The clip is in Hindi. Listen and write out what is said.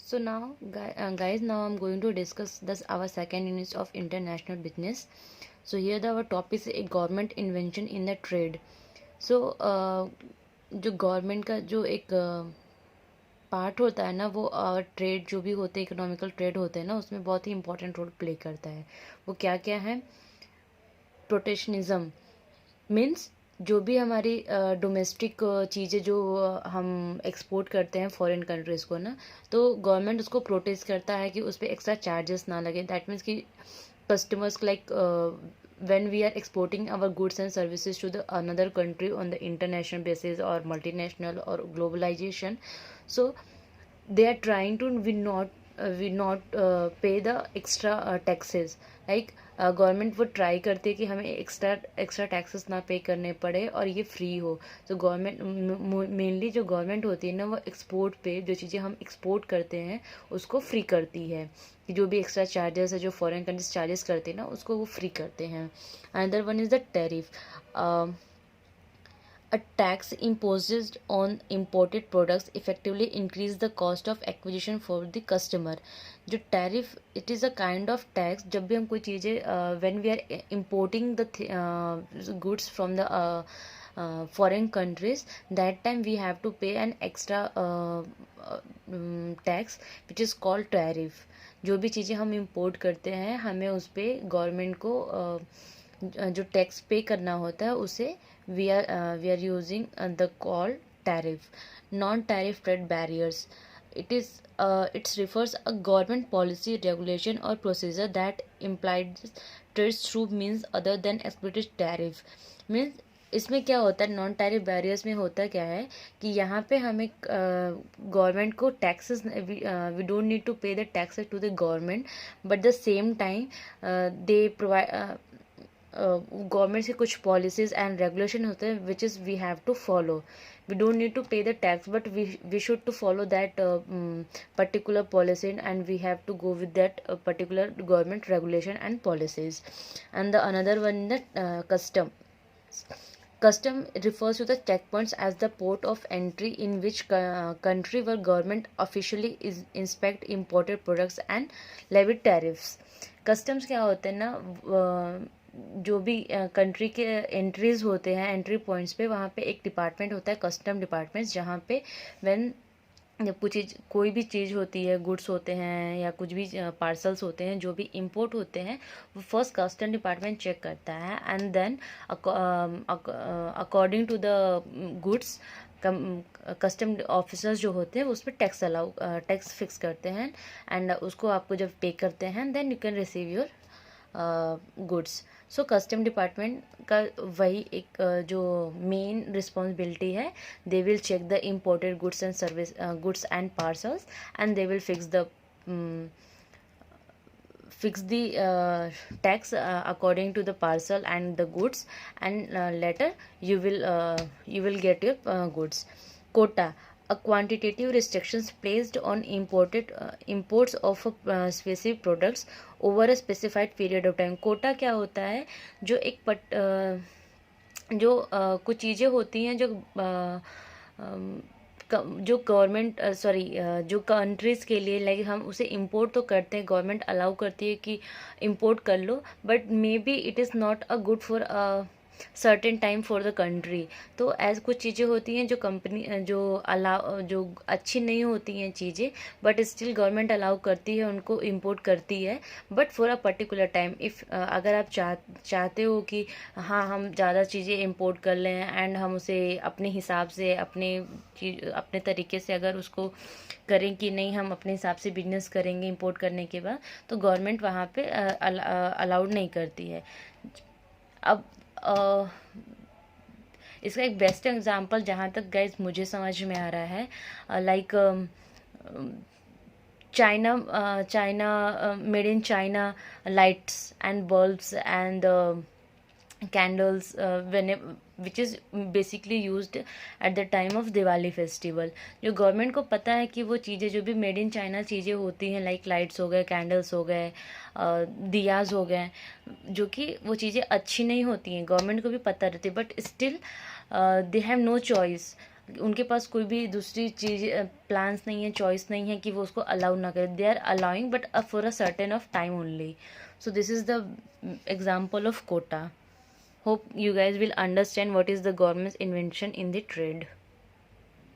So now, guys, now I'm going to discuss this our second unit of international business. So here our topic is a government invention in the trade. So जो गवर्नमेंट का जो एक पार्ट होता है ना, वो ट्रेड जो भी होते हैं, इकोनॉमिकल ट्रेड होते हैं ना, उसमें बहुत ही इंपॉर्टेंट रोल प्ले करता है. वो क्या क्या है? प्रोटेक्शनिज्म मीन्स जो भी हमारी डोमेस्टिक चीज़ें जो हम एक्सपोर्ट करते हैं फॉरेन कंट्रीज़ को ना, तो गवर्नमेंट उसको प्रोटेस्ट करता है कि उस पर एक्स्ट्रा चार्जेस ना लगे. दैट मीन्स कि customers like when we are exporting our goods and services to the another country on the international basis or multinational or globalization, so they are trying to we not pay the extra taxes. like government वो ट्राई करती है कि हमें एक्स्ट्रा टैक्सेस ना पे करने पड़े और ये फ्री हो. तो गवर्नमेंट मेनली जो गवर्नमेंट होती है ना, वो एक्सपोर्ट पे जो चीज़ें हम एक्सपोर्ट करते हैं उसको फ्री करती है. कि जो भी एक्स्ट्रा चार्जेस है जो फॉरेन कंट्रीज चार्जेस करते हैं ना, उसको वो फ्री करते हैं. Another one is the tariff. A tax imposed on imported products effectively increase the cost of acquisition for the customer. जो tariff, it is a kind of tax. जब भी हम कोई चीज़ें when we are importing the goods from the foreign countries, that time we have to pay an extra tax which is called tariff. जो भी चीज़ें हम इंपोर्ट करते हैं, हमें उस पर गवर्नमेंट को जो टैक्स पे करना होता है, उसे we are using the call tariff. Non tariff trade barriers, it's refers a government policy, regulation और procedure that implied trades through means other than explicit tariff. Means इसमें क्या होता है, नॉन टैरिफ बैरियर्स में होता क्या है कि यहाँ पे हमें गवर्नमेंट को taxes, we don't need to pay the taxes to the government, but the same time they provide, government से कुछ पॉलिसीज एंड रेगुलेशन होते हैं which is we have to follow. We don't need to pay the tax, but we should to follow that particular policy, and we have to go with that particular government regulation and policies. And the another one, the custom. Custom refers to the checkpoints as the port of entry in which country where government officially is inspect imported products and levy tariffs. Customs क्या होते हैं ना, जो भी कंट्री के एंट्रीज होते हैं, एंट्री पॉइंट्स पे, वहाँ पे एक डिपार्टमेंट होता है, कस्टम डिपार्टमेंट, जहाँ पे व्हेन जब कोई भी चीज़ होती है, गुड्स होते हैं या कुछ भी पार्सल्स होते हैं जो भी इंपोर्ट होते हैं, वो फर्स्ट कस्टम डिपार्टमेंट चेक करता है. And then according to the goods, custom officers जो होते हैं उस पर टैक्स फिक्स करते हैं. एंड उसको आपको जब पे करते हैं, then you can receive your goods. So custom department का वही एक जो मेन रिस्पॉन्सिबिलिटी है, they will check the imported goods and service, goods and parcels, and they will fix the tax according to the parcel and the goods, and later you will get your goods. Quota, a quantitative restrictions placed on imports of specific products over a specified period of time. Quota क्या होता है? जो एक कुछ चीज़ें होती हैं जो गवर्नमेंट जो कंट्रीज़ के लिए, लाइक हम उसे इंपोर्ट तो करते हैं, गवर्नमेंट अलाउ करती है कि इंपोर्ट कर लो, but maybe it is not a good for certain time for the country. तो ऐसे कुछ चीज़ें होती हैं जो कंपनी जो अच्छी नहीं होती हैं चीज़ें, बट स्टिल गवर्नमेंट अलाउ करती है, उनको इंपोर्ट करती है, but for a particular time. If अगर आप चाहते हो कि हाँ हम ज़्यादा चीज़ें इंपोर्ट कर लें एंड हम उसे अपने हिसाब से अपने तरीके से अगर उसको करें कि नहीं, हम अपने हिसाब से बिजनेस करेंगे इंपोर्ट करने के बाद, तो गवर्नमेंट वहाँ पे अलाउड नहीं करती है. अब इसका एक बेस्ट एग्जांपल जहाँ तक गाइज मुझे समझ में आ रहा है, like China, made in China lights and bulbs and candles, which is basically used at the time of Diwali festival. जो गवर्नमेंट को पता है कि वो चीज़ें जो भी मेड इन चाइना चीज़ें होती हैं, लाइक लाइट्स हो गए, कैंडल्स हो गए, दियाज हो गए, जो कि वो चीज़ें अच्छी नहीं होती हैं, गवर्नमेंट को भी पता रहती है, but still they have no choice. उनके पास कोई भी दूसरी चीज प्लान्स नहीं है, चॉइस नहीं है कि वो उसको अलाउ ना करें. They are allowing but for a certain of time only. So this is the example of quota. Hope you guys will understand what is the government's invention in the trade.